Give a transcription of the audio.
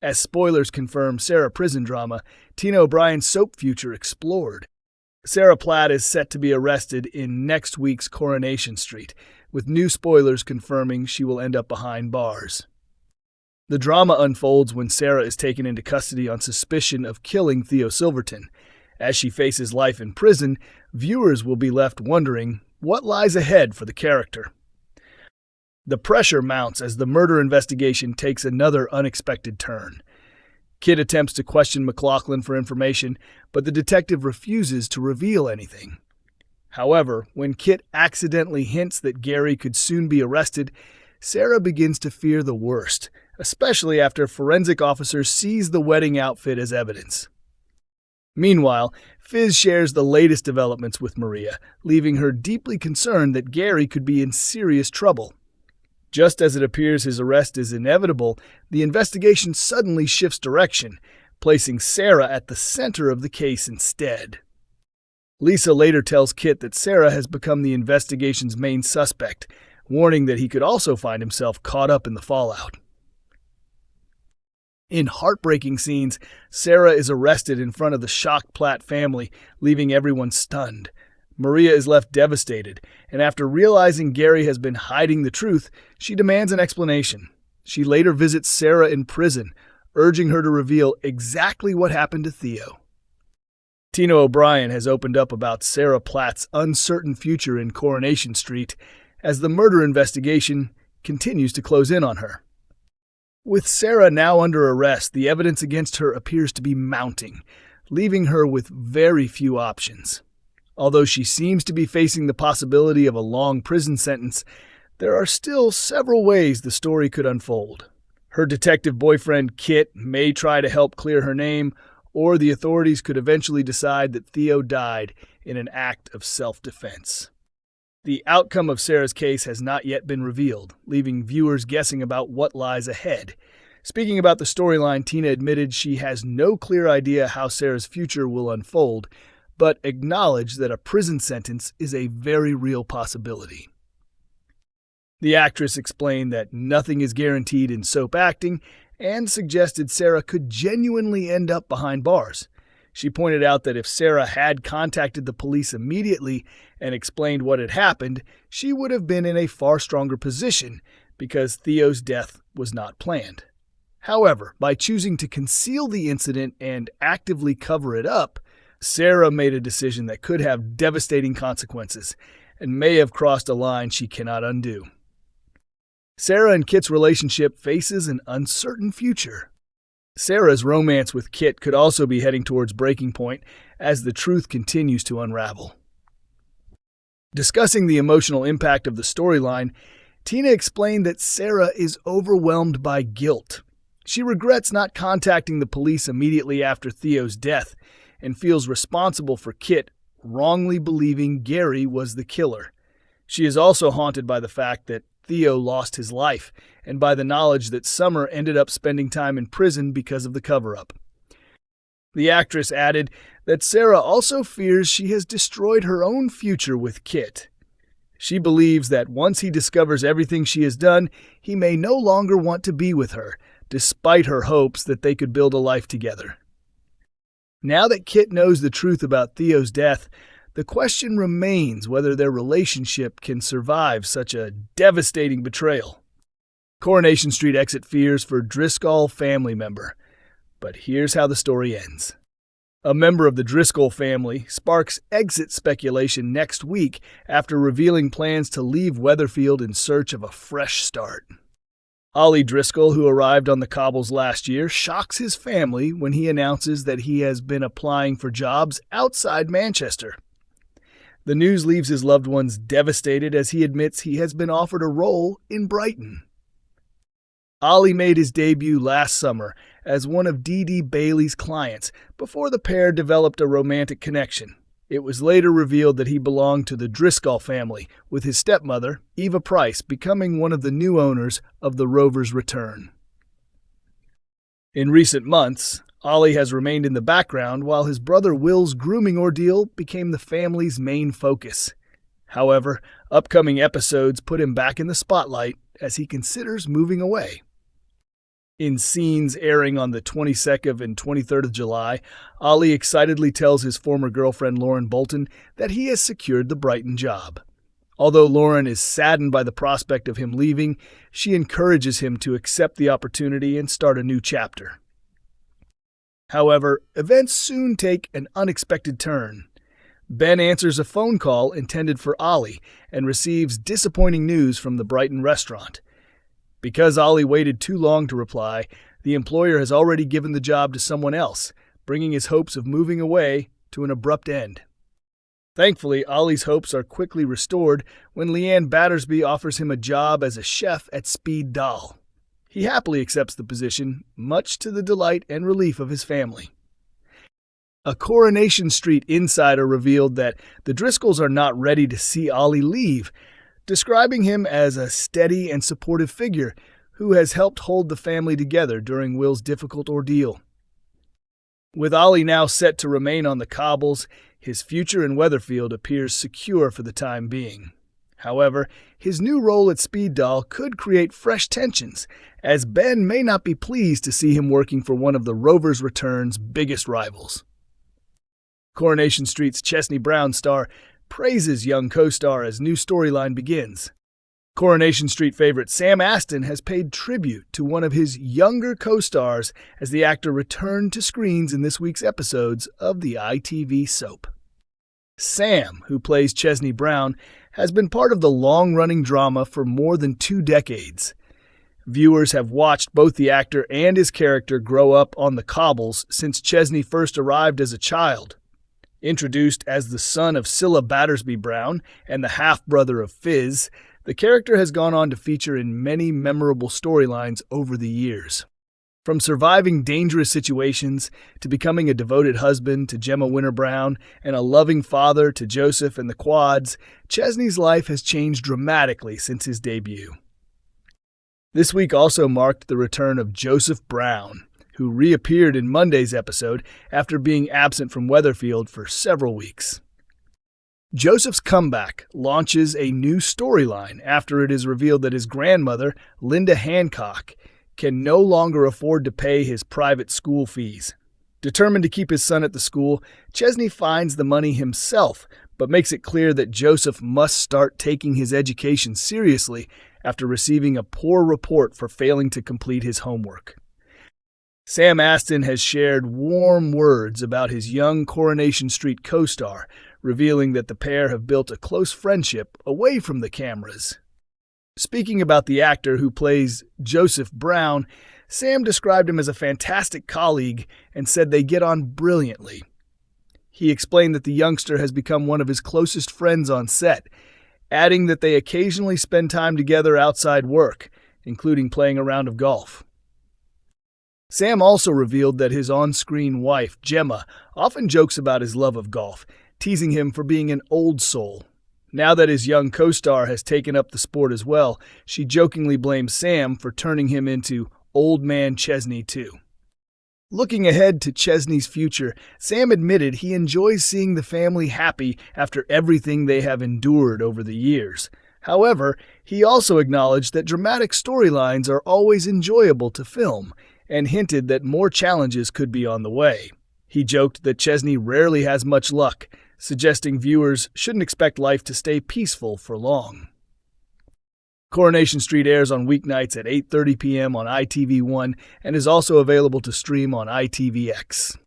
As spoilers confirm Sarah prison drama, Tina O'Brien's soap future explored. Sarah Platt is set to be arrested in next week's Coronation Street, with new spoilers confirming she will end up behind bars. The drama unfolds when Sarah is taken into custody on suspicion of killing Theo Silverton. As she faces life in prison, viewers will be left wondering what lies ahead for the character. The pressure mounts as the murder investigation takes another unexpected turn. Kit attempts to question McLaughlin for information, but the detective refuses to reveal anything. However, when Kit accidentally hints that Gary could soon be arrested, Sarah begins to fear the worst, especially after forensic officers seize the wedding outfit as evidence. Meanwhile, Fizz shares the latest developments with Maria, leaving her deeply concerned that Gary could be in serious trouble. Just as it appears his arrest is inevitable, the investigation suddenly shifts direction, placing Sarah at the center of the case instead. Lisa later tells Kit that Sarah has become the investigation's main suspect, warning that he could also find himself caught up in the fallout. In heartbreaking scenes, Sarah is arrested in front of the shocked Platt family, leaving everyone stunned. Maria is left devastated, and after realizing Gary has been hiding the truth, she demands an explanation. She later visits Sarah in prison, urging her to reveal exactly what happened to Theo. Tina O'Brien has opened up about Sarah Platt's uncertain future in Coronation Street as the murder investigation continues to close in on her. With Sarah now under arrest, the evidence against her appears to be mounting, leaving her with very few options. Although she seems to be facing the possibility of a long prison sentence, there are still several ways the story could unfold. Her detective boyfriend, Kit, may try to help clear her name, or the authorities could eventually decide that Theo died in an act of self-defense. The outcome of Sarah's case has not yet been revealed, leaving viewers guessing about what lies ahead. Speaking about the storyline, Tina admitted she has no clear idea how Sarah's future will unfold, but acknowledged that a prison sentence is a very real possibility. The actress explained that nothing is guaranteed in soap acting and suggested Sarah could genuinely end up behind bars. She pointed out that if Sarah had contacted the police immediately and explained what had happened, she would have been in a far stronger position because Theo's death was not planned. However, by choosing to conceal the incident and actively cover it up, Sarah made a decision that could have devastating consequences and may have crossed a line she cannot undo. Sarah and Kit's relationship faces an uncertain future. Sarah's romance with Kit could also be heading towards breaking point as the truth continues to unravel. Discussing the emotional impact of the storyline, Tina explained that Sarah is overwhelmed by guilt. She regrets not contacting the police immediately after Theo's death and feels responsible for Kit wrongly believing Gary was the killer. She is also haunted by the fact that Theo lost his life and by the knowledge that Summer ended up spending time in prison because of the cover-up. The actress added that Sarah also fears she has destroyed her own future with Kit. She believes that once he discovers everything she has done, he may no longer want to be with her, despite her hopes that they could build a life together. Now that Kit knows the truth about Theo's death, the question remains whether their relationship can survive such a devastating betrayal. Coronation Street exit fears for Driscoll family member. But here's how the story ends. A member of the Driscoll family sparks exit speculation next week after revealing plans to leave Weatherfield in search of a fresh start. Ollie Driscoll, who arrived on the cobbles last year, shocks his family when he announces that he has been applying for jobs outside Manchester. The news leaves his loved ones devastated as he admits he has been offered a role in Brighton. Ollie made his debut last summer as one of Dee Dee Bailey's clients before the pair developed a romantic connection. It was later revealed that he belonged to the Driscoll family, with his stepmother, Eva Price, becoming one of the new owners of the Rover's return. In recent months, Ollie has remained in the background while his brother Will's grooming ordeal became the family's main focus. However, upcoming episodes put him back in the spotlight as he considers moving away. In scenes airing on the 22nd and 23rd of July, Ollie excitedly tells his former girlfriend Lauren Bolton that he has secured the Brighton job. Although Lauren is saddened by the prospect of him leaving, she encourages him to accept the opportunity and start a new chapter. However, events soon take an unexpected turn. Ben answers a phone call intended for Ollie and receives disappointing news from the Brighton restaurant. Because Ollie waited too long to reply, the employer has already given the job to someone else, bringing his hopes of moving away to an abrupt end. Thankfully, Ollie's hopes are quickly restored when Leanne Battersby offers him a job as a chef at Speed Dahl. He happily accepts the position, much to the delight and relief of his family. A Coronation Street insider revealed that the Driscolls are not ready to see Ollie leave, describing him as a steady and supportive figure who has helped hold the family together during Will's difficult ordeal. With Ollie now set to remain on the cobbles, his future in Weatherfield appears secure for the time being. However, his new role at Speed Dahl could create fresh tensions, as Ben may not be pleased to see him working for one of the Rover's Return's biggest rivals. Coronation Street's Chesney Brown star praises young co-star as new storyline begins. Coronation Street favorite Sam Astin has paid tribute to one of his younger co-stars as the actor returned to screens in this week's episodes of the ITV soap. Sam, who plays Chesney Brown, has been part of the long-running drama for more than 2 decades. Viewers have watched both the actor and his character grow up on the cobbles since Chesney first arrived as a child. Introduced as the son of Cilla Battersby Brown and the half-brother of Fizz, the character has gone on to feature in many memorable storylines over the years. From surviving dangerous situations to becoming a devoted husband to Gemma Winter Brown and a loving father to Joseph and the Quads, Chesney's life has changed dramatically since his debut. This week also marked the return of Joseph Brown, who reappeared in Monday's episode after being absent from Weatherfield for several weeks. Joseph's comeback launches a new storyline after it is revealed that his grandmother, Linda Hancock, can no longer afford to pay his private school fees. Determined to keep his son at the school, Chesney finds the money himself, but makes it clear that Joseph must start taking his education seriously after receiving a poor report for failing to complete his homework. Sam Astin has shared warm words about his young Coronation Street co-star, revealing that the pair have built a close friendship away from the cameras. Speaking about the actor who plays Joseph Brown, Sam described him as a fantastic colleague and said they get on brilliantly. He explained that the youngster has become one of his closest friends on set, adding that they occasionally spend time together outside work, including playing a round of golf. Sam also revealed that his on-screen wife, Gemma, often jokes about his love of golf, teasing him for being an old soul. Now that his young co-star has taken up the sport as well, she jokingly blames Sam for turning him into Old Man Chesney too. Looking ahead to Chesney's future, Sam admitted he enjoys seeing the family happy after everything they have endured over the years. However, he also acknowledged that dramatic storylines are always enjoyable to film, and hinted that more challenges could be on the way. He joked that Chesney rarely has much luck, suggesting viewers shouldn't expect life to stay peaceful for long. Coronation Street airs on weeknights at 8:30 p.m. on ITV1 and is also available to stream on ITVX.